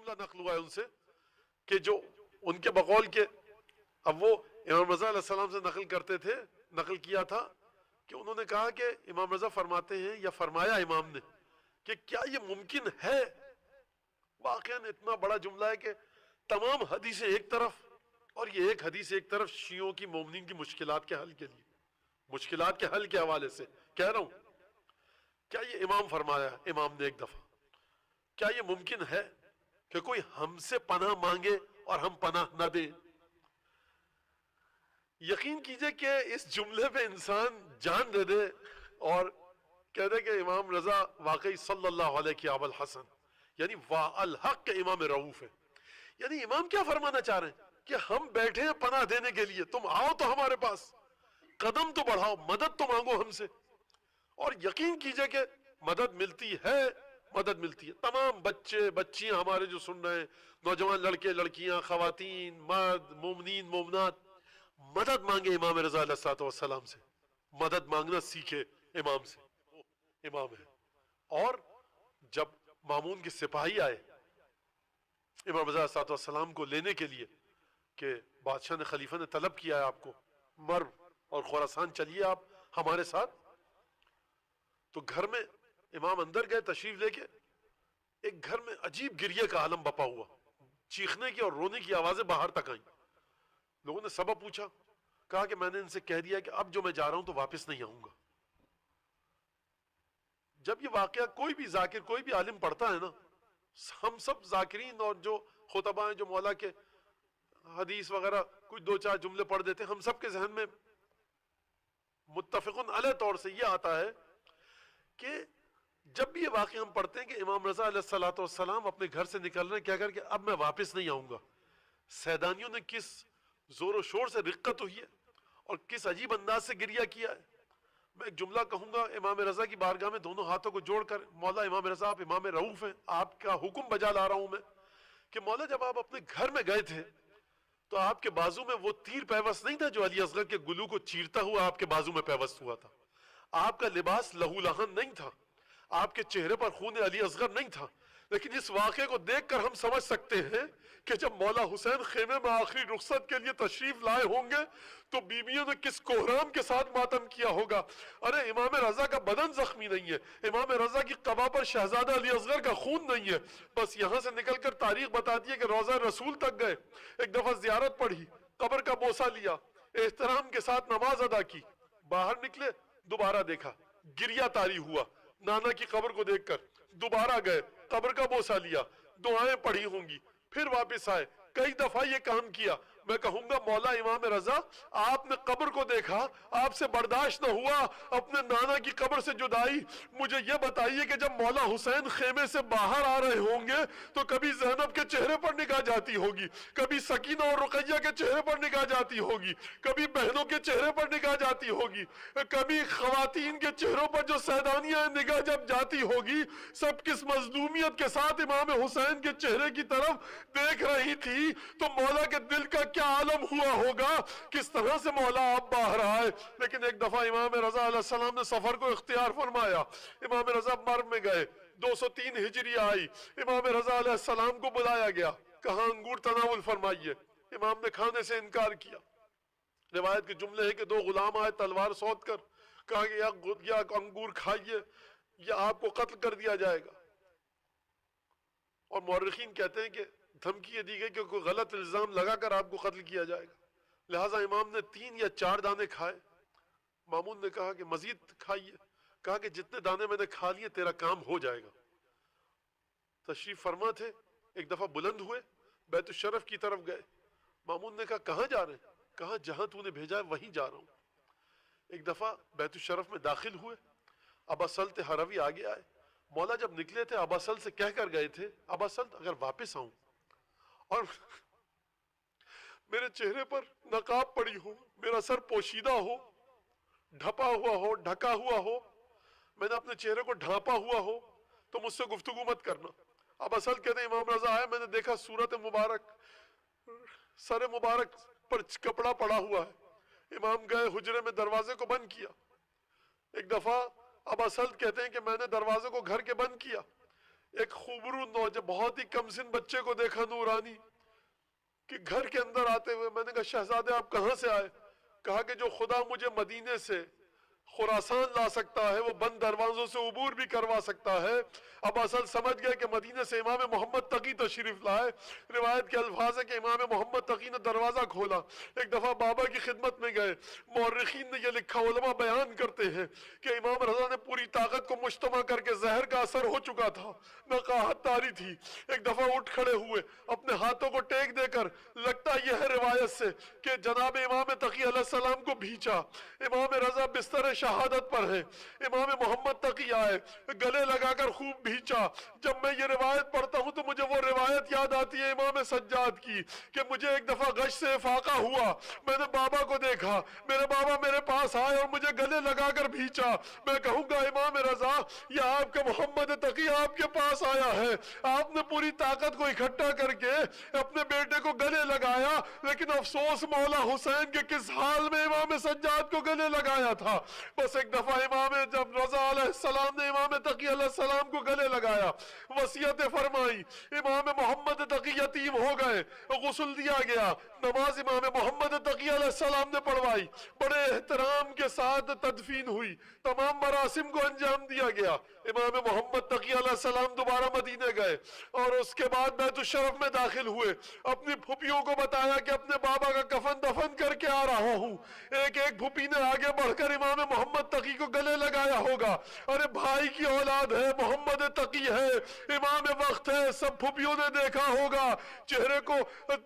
جملہ نقل ہوا ہے ان سے کہ جو ان کے بقول کے اب وہ امام رضا علیہ السلام سے نقل کیا تھا کہ انہوں نے کہا کہ امام رضا فرماتے ہیں یا فرمایا امام نے کہ کیا یہ ممکن ہے؟ واقعاً اتنا بڑا جملہ ہے کہ تمام حدیثیں ایک طرف اور یہ ایک حدیث ایک طرف شیعوں کی مومنین کی مشکلات کے حل کے لیے، مشکلات کے حل کے حوالے سے کہہ رہا ہوں. کیا یہ امام فرمایا امام نے ایک دفعہ، کیا یہ ممکن ہے کہ کوئی ہم سے پناہ مانگے اور ہم پناہ نہ دیں؟ یقین کیجئے کہ اس جملے پہ انسان جان دے دے اور کہہ دے کہ امام رضا واقعی صلی اللہ علیہ کی ابو الحسن یعنی الحق کے امام رؤوف ہے. یعنی امام کیا فرمانا چاہ رہے ہیں کہ ہم بیٹھے ہیں پناہ دینے کے لیے، تم آؤ تو ہمارے پاس، قدم تو بڑھاؤ، مدد تو مانگو ہم سے. اور یقین کیجئے کہ مدد ملتی ہے، مدد ملتی ہے. تمام بچے بچیاں ہمارے جو سن رہے ہیں، نوجوان لڑکے لڑکیاں، خواتین مرد، مومنین مومنات، مدد مانگے امام رضا علیہ السلام سے، مدد مانگنا سیکھے امام سے. امام ہے. اور جب مامون کے سپاہی آئے امام رضا علیہ السلام کو لینے کے لیے کہ بادشاہ نے، خلیفہ نے طلب کیا ہے آپ کو مرو اور خراسان چلیے آپ ہمارے ساتھ، تو گھر میں امام اندر گئے تشریف لے کے، ایک گھر میں عجیب گریے کا عالم بپا ہوا، چیخنے کی اور رونے کی آوازیں باہر تک آئیں. لوگوں نے سبب پوچھا، کہا کہ میں نے ان سے کہہ دیا کہ اب جو میں جا رہا ہوں تو واپس نہیں آؤں گا. جب یہ واقعہ کوئی بھی ذاکر کوئی بھی عالم پڑھتا ہے نا، ہم سب ذاکرین اور جو خطبہ ہیں جو مولا کے حدیث وغیرہ کچھ دو چار جملے پڑھ دیتے ہیں، ہم سب کے ذہن میں متفقن علیہ طور سے یہ آتا ہے کہ جب بھی یہ واقعہ ہم پڑھتے ہیں کہ امام رضا علیہ السلام اپنے گھر سے نکل رہے ہیں کیا کر کے اب میں واپس نہیں آؤں گا، سیدانیوں نے کس زور و شور سے رقت ہوئی ہے اور کس عجیب انداز سے گریہ کیا ہے. میں ایک جملہ کہوں گا امام رضا کی بارگاہ میں دونوں ہاتھوں کو جوڑ کر، مولا امام رضا آپ امام رؤوف ہیں، آپ کا حکم بجا لا رہا ہوں میں کہ مولا جب آپ اپنے گھر میں گئے تھے تو آپ کے بازو میں وہ تیر پیوست نہیں تھا جو علی اصغر کے گلو کو چیرتا ہوا آپ کے بازو میں پیوست ہوا تھا، آپ کا لباس لہو لہن نہیں تھا، آپ کے چہرے پر خون علی اصغر نہیں تھا. لیکن اس واقعے کو دیکھ کر ہم سمجھ سکتے ہیں کہ جب مولا حسین خیمے میں آخری رخصت کے لیے تشریف لائے ہوں گے تو بیویوں نے کس کوہرام کے ساتھ ماتم کیا ہوگا. ارے امام رضا کا بدن زخمی نہیں ہے، امام رضا کی قبا پر شہزادہ علی اصغر کا خون نہیں ہے، بس یہاں سے نکل کر تاریخ بتاتی ہے کہ روضہ رسول تک گئے، ایک دفعہ زیارت پڑھی، قبر کا بوسہ لیا، احترام کے ساتھ نماز ادا کی، باہر نکلے دوبارہ دیکھا گریہ طاری ہوا نانا کی قبر کو دیکھ کر، دوبارہ گئے قبر کا بوسہ لیا، دعائیں پڑھی ہوں گی، پھر واپس آئے، کئی دفعہ یہ کام کیا. میں کہوں گا مولا امام رضا آپ نے قبر کو دیکھا، آپ سے برداشت نہ ہوا اپنے نانا کی قبر سے جدائی. مجھے یہ بتائیے کہ جب مولا حسین خیمے سے باہر آ رہے ہوں گے تو کبھی زینب کے چہرے پر نگاہ جاتی ہوگی، کبھی سکینہ اور رقیہ کے چہرے پر نگاہ جاتی ہوگی، کبھی بہنوں کے چہرے پر نگاہ جاتی ہوگی، کبھی خواتین کے چہروں پر جو سیدانیاں نگاہ جب جاتی ہوگی، سب کس مظلومیت کے ساتھ امام حسین کے چہرے کی طرف دیکھ رہی تھی، تو مولا کے دل کا کیا عالم ہوا ہوگا، کس طرح سے مولا آپ باہر آئے. لیکن ایک دفعہ امام رضا علیہ السلام نے سفر کو اختیار فرمایا، امام رضا مرو میں گئے، 203 ہجری آئی، امام رضا علیہ السلام کو بلایا گیا، کہاں انگور تناول فرمائیے، امام نے کھانے سے انکار کیا. روایت کے جملے ہیں کہ دو غلام آئے تلوار سوت کر، کہا کہ یا انگور کھائیے یا آپ کو قتل کر دیا جائے گا. اور مورخین کہتے ہیں کہ دھمکی یہ دی گئی کہ کوئی غلط الزام لگا کر آپ کو قتل کیا جائے گا. لہٰذا امام نے 3 یا 4 دانے کھائے. مامون نے کہا کہ مزید کھائیے، کہا کہ جتنے دانے میں نے کھا لیے تیرا کام ہو جائے گا. تشریف فرما تھے، ایک دفعہ بلند ہوئے، بیت الشرف کی طرف گئے. مامون نے کہا کہاں جا رہے ہیں؟ کہا جہاں تو نے بھیجا ہے وہیں جا رہا ہوں. ایک دفعہ بیت الشرف میں داخل ہوئے، ابا سلط حروی آگے آئے. مولا جب نکلے تھے ابا سلط سے کہہ کر گئے تھے ابا سلط اگر واپس آؤں اور میرے چہرے پر نقاب پڑی ہو، میرا سر پوشیدہ ہو، ڈھپا ہوا ہو، ڈھکا ہوا ہو، میں نے اپنے چہرے کو ڈھانپا ہوا ہو تو مجھ سے گفتگو مت کرنا. ابا سلط کہتے ہیں امام رضا آئے، میں نے دیکھا صورت مبارک، سر مبارک پر کپڑا پڑا ہوا ہے. امام گئے حجرے میں، دروازے کو بند کیا. ایک دفعہ ابا سلط کہتے ہیں کہ میں نے دروازے کو گھر کے بند کیا. ایک خوبرو نوجوان بہت ہی کم سن بچے کو دیکھا نورانی کہ گھر کے اندر آتے ہوئے، میں نے کہا شہزادے آپ کہاں سے آئے؟ کہا کہ جو خدا مجھے مدینے سے خراسان لا سکتا ہے وہ بند دروازوں سے عبور بھی کروا سکتا ہے۔ اب اصل سمجھ گئے کہ مدینے سے امام محمد تقی تشریف لائے۔ روایت کے الفاظ ہے کہ امام محمد تقی نے دروازہ کھولا، ایک دفعہ بابا کی خدمت میں گئے۔ مورخین نے یہ لکھا، علماء بیان کرتے ہیں کہ امام رضا نے پوری طاقت کو مجتمع کر کے زہر کا اثر ہو چکا تھا، نقاہت طاری تھی، ایک دفعہ اٹھ کھڑے ہوئے، اپنے ہاتھوں کو ٹیک دے کر، لگتا یہ ہے روایت سے کہ جناب امام تقی علیہ السلام کو بھیچا۔ امام رضا بستر شہادت پر ہے، امام محمد تقی آئے، گلے لگا کر خوب بھیچا۔ جب میں یہ روایت پڑھتا ہوں تو مجھے وہ روایت یاد آتی ہے امام سجاد کی کہ مجھے ایک دفعہ غش سے افاقہ ہوا، میں نے بابا کو دیکھا، میرے بابا میرے پاس آئے اور مجھے گلے لگا کر بھیچا۔ میں کہوں گا امام رضا یہ آپ کے محمد تقی آپ کے پاس آیا ہے، آپ نے پوری طاقت کو اکٹھا کر کے اپنے بیٹے کو گلے لگایا، لیکن افسوس مولا حسین کے کس حال میں امام سجاد کو گلے لگایا تھا۔ بس ایک دفعہ امام جب رضا علیہ السلام نے امام تقی علیہ السلام کو گلے لگایا، وصیت فرمائی، امام محمد تقی یتیم ہو گئے، غسل دیا گیا، نماز امام محمد تقی علیہ السلام نے پڑھوائی، بڑے احترام کے ساتھ تدفین ہوئی، تمام مراسم کو انجام دیا گیا۔ امام محمد تقی علیہ السلام دوبارہ مدینے گئے اور اس کے بعد بیت الشرف میں داخل ہوئے، اپنی پھوپھیوں کو بتایا کہ اپنے بابا کا کفن دفن کر کے آ رہا ہوں۔ ایک ایک پھوپھی نے آگے بڑھ کر امام محمد تقی کو گلے لگایا ہوگا، ارے بھائی کی اولاد ہے، محمد تقی ہے، امام وقت ہے، سب پھوپھیوں نے دیکھا ہوگا، چہرے کو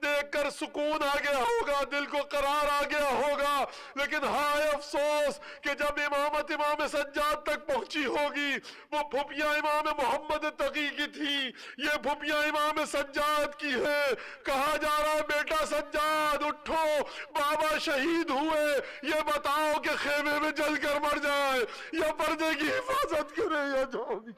دیکھ کر سکون آ گیا ہوگا، دل کو قرار آ گیا ہوگا، لیکن ہائے افسوس کہ جب امامت امام سجاد تک پہنچی ہوگی وہ پھوپھیاں امام محمد تقی کی تھی، یہ پھوپھیاں امام سجاد کی ہے۔ کہا جا رہا ہے بیٹا سجاد اٹھو، بابا شہید ہوئے، یہ بتاؤ کہ خیمے میں جل کر مر جائے یا پردے کی حفاظت کرے یا جو بھی۔